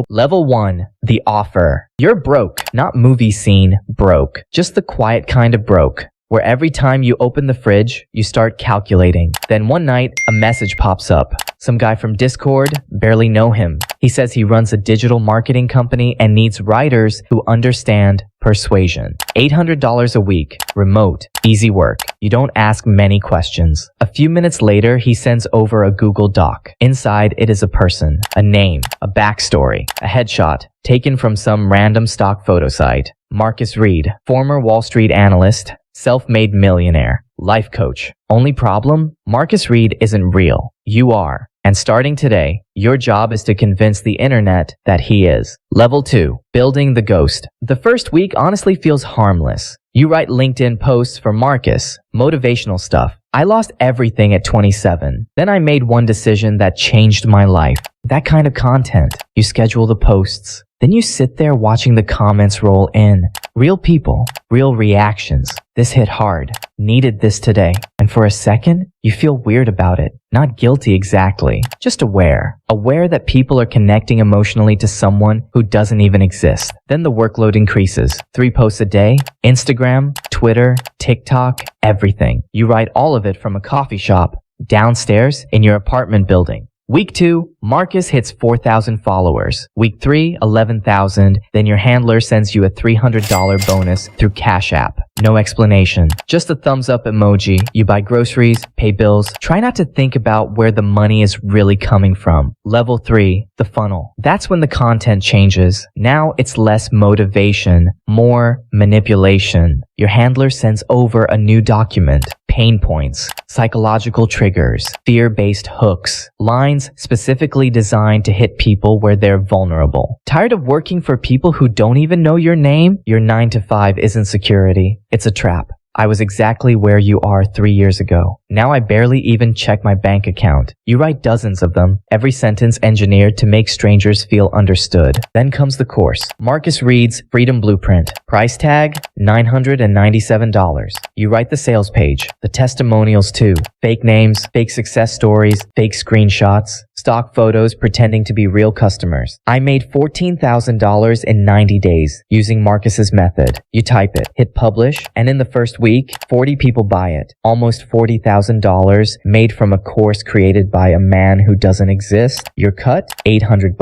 Level 1. The offer. You're broke. Not movie scene broke. Just the quiet kind of broke, where every time you open the fridge, you start calculating. Then one night, a message pops up. Some guy from Discord, barely know him. He says he runs a digital marketing company and needs writers who understand persuasion. $800 a week, remote, easy work. You don't ask many questions. A few minutes later, he sends over a Google Doc. Inside, it is a person, a name, a backstory, a headshot, taken from some random stock photo site. Marcus Reed, former Wall Street analyst, self-made millionaire, life coach. Only problem? Marcus Reed isn't real. You are. And starting today, your job is to convince the internet that he is. Level 2. Building the ghost. The first week honestly feels harmless. You write LinkedIn posts for Marcus, motivational stuff. I lost everything at 27. Then I made one decision that changed my life. That kind of content. You schedule the posts. Then you sit there watching the comments roll in. Real people, real reactions. This hit hard. Needed this today. And for a second, you feel weird about it. Not guilty exactly, just aware. Aware that people are connecting emotionally to someone who doesn't even exist. Then the workload increases. 3 posts a day, Instagram, Twitter, TikTok, everything. You write all of it from a coffee shop, downstairs in your apartment building. Week 2, Marcus hits 4,000 followers. Week 3, 11,000. Then your handler sends you a $300 bonus through Cash App. No explanation. Just a thumbs up emoji. You buy groceries, pay bills. Try not to think about where the money is really coming from. Level 3, the funnel. That's when the content changes. Now it's less motivation, more manipulation. Your handler sends over a new document. Pain points, psychological triggers, fear-based hooks, lines specifically designed to hit people where they're vulnerable. Tired of working for people who don't even know your name? Your 9 to 5 isn't security. It's a trap. I was exactly where you are 3 years ago. Now I barely even check my bank account. You write dozens of them, every sentence engineered to make strangers feel understood. Then comes the course. Marcus Reed's Freedom Blueprint. Price tag, $997. You write the sales page, the testimonials too. Fake names, fake success stories, fake screenshots, stock photos pretending to be real customers. I made $14,000 in 90 days using Marcus's method. You type it, hit publish, and in the first week, 40 people buy it. Almost $40,000 made from a course created by a man who doesn't exist. Your cut? $800.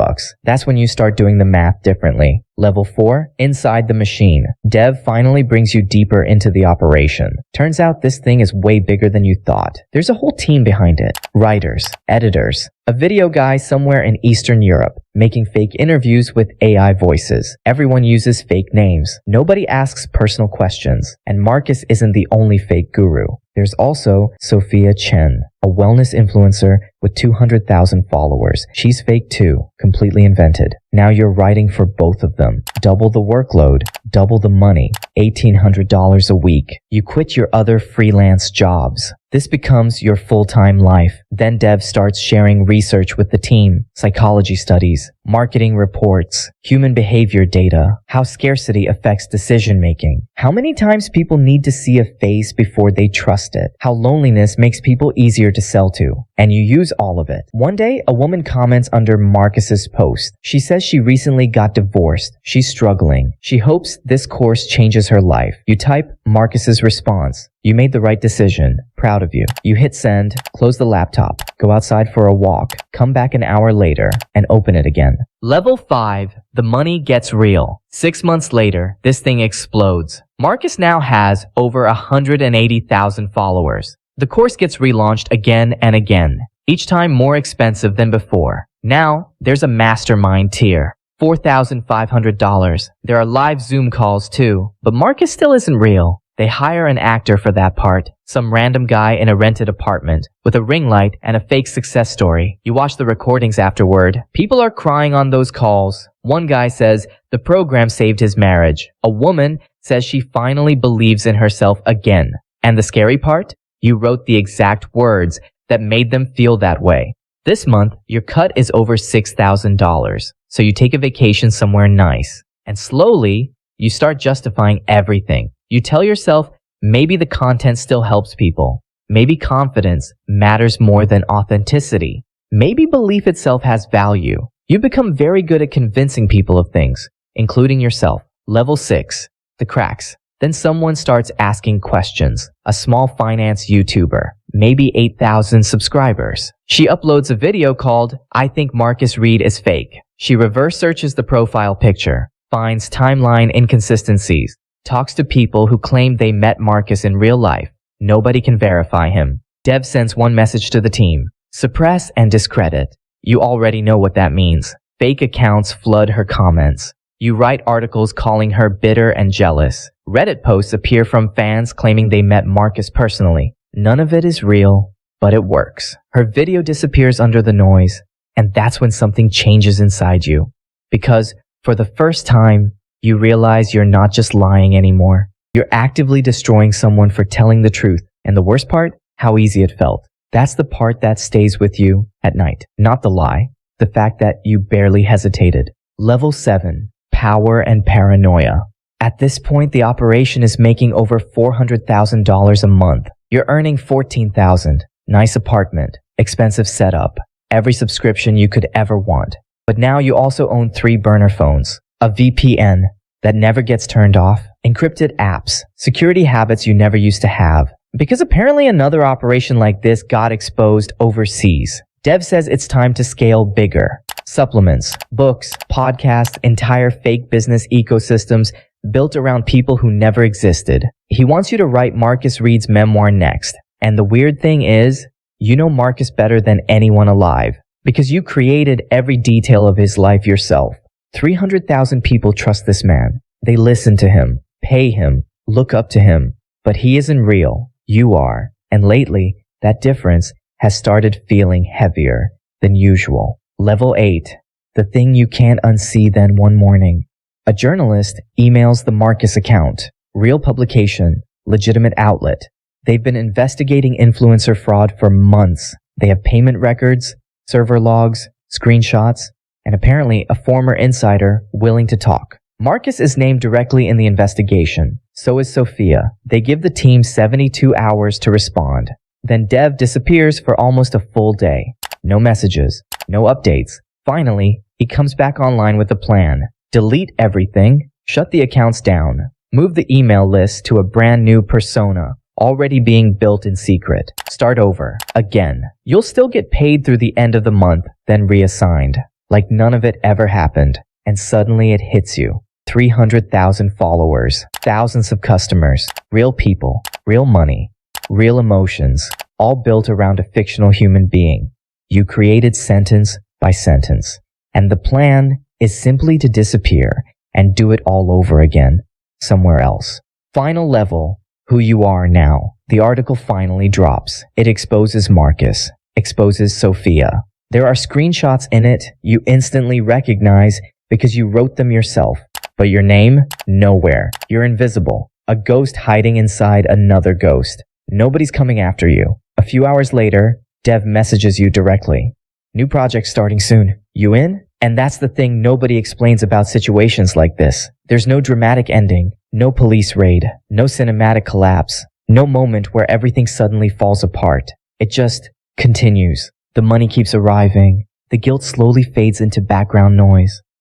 That's when you start doing the math differently. Level 4, inside the machine. Dev finally brings you deeper into the operation. Turns out this thing is way bigger than you thought. There's a whole team behind it. Writers, editors, a video guy somewhere in Eastern Europe, making fake interviews with AI voices. Everyone uses fake names. Nobody asks personal questions. And Marcus isn't the only fake guru. There's also Sophia Chen, a wellness influencer with 200,000 followers. She's fake too, completely invented. Now you're writing for both of them. Double the workload, double the money, $1,800 a week. You quit your other freelance jobs. This becomes your full-time life. Then Dev starts sharing research with the team, psychology studies, marketing reports, human behavior data, how scarcity affects decision-making, how many times people need to see a face before they trust it, how loneliness makes people easier to sell to, and you use all of it. One day, a woman comments under Marcus's post. She says she recently got divorced. She's struggling. She hopes this course changes her life. You type Marcus's response. You made the right decision. Proud of you. You hit send, close the laptop, go outside for a walk, come back an hour later, and open it again. Level 5. The money gets real. 6 months later, this thing explodes. Marcus now has over 180,000 followers. The course gets relaunched again and again, each time more expensive than before. Now, there's a mastermind tier. $4,500. There are live Zoom calls too, but Marcus still isn't real. They hire an actor for that part, some random guy in a rented apartment, with a ring light and a fake success story. You watch the recordings afterward. People are crying on those calls. One guy says the program saved his marriage. A woman says she finally believes in herself again. And the scary part? You wrote the exact words that made them feel that way. This month, your cut is over $6,000. So you take a vacation somewhere nice. And slowly, you start justifying everything. You tell yourself, maybe the content still helps people. Maybe confidence matters more than authenticity. Maybe belief itself has value. You become very good at convincing people of things, including yourself. Level 6. The cracks. Then someone starts asking questions. A small finance YouTuber, maybe 8,000 subscribers. She uploads a video called, "I think Marcus Reed is fake." She reverse searches the profile picture, finds timeline inconsistencies, talks to people who claim they met Marcus in real life. Nobody can verify him. Dev sends one message to the team: suppress and discredit. You already know what that means. Fake accounts flood her comments. You write articles calling her bitter and jealous. Reddit posts appear from fans claiming they met Marcus personally. None of it is real, but it works. Her video disappears under the noise, and that's when something changes inside you. Because, for the first time, you realize you're not just lying anymore. You're actively destroying someone for telling the truth. And the worst part? How easy it felt. That's the part that stays with you at night. Not the lie. The fact that you barely hesitated. Level 7. Power and paranoia. At this point, the operation is making over $400,000 a month. You're earning $14,000. Nice apartment. Expensive setup. Every subscription you could ever want. But now you also own 3 burner phones. A VPN that never gets turned off. Encrypted apps. Security habits you never used to have. Because apparently another operation like this got exposed overseas. Dev says it's time to scale bigger. Supplements, books, podcasts, entire fake business ecosystems built around people who never existed. He wants you to write Marcus Reed's memoir next. And the weird thing is, you know Marcus better than anyone alive. Because you created every detail of his life yourself. 300,000 people trust this man. They listen to him, pay him, look up to him. But he isn't real. You are. And lately, that difference has started feeling heavier than usual. Level 8. The thing you can't unsee. Then one morning, a journalist emails the Marcus account. Real publication, legitimate outlet. They've been investigating influencer fraud for months. They have payment records, server logs, screenshots, and apparently a former insider willing to talk. Marcus is named directly in the investigation. So is Sophia. They give the team 72 hours to respond. Then Dev disappears for almost a full day. No messages, no updates. Finally, he comes back online with a plan. Delete everything, shut the accounts down, move the email list to a brand new persona, already being built in secret. Start over. Again. You'll still get paid through the end of the month, then reassigned. Like none of it ever happened. And suddenly it hits you. 300,000 followers, thousands of customers, real people, real money, real emotions, all built around a fictional human being. You created sentence by sentence. And the plan is simply to disappear and do it all over again, somewhere else. Final level, who you are now. The article finally drops. It exposes Marcus, exposes Sophia. There are screenshots in it you instantly recognize because you wrote them yourself. But your name? Nowhere. You're invisible. A ghost hiding inside another ghost. Nobody's coming after you. A few hours later, Dev messages you directly. New project starting soon. You in? And that's the thing nobody explains about situations like this. There's no dramatic ending, no police raid, no cinematic collapse, no moment where everything suddenly falls apart. It just continues. The money keeps arriving. The guilt slowly fades into background noise.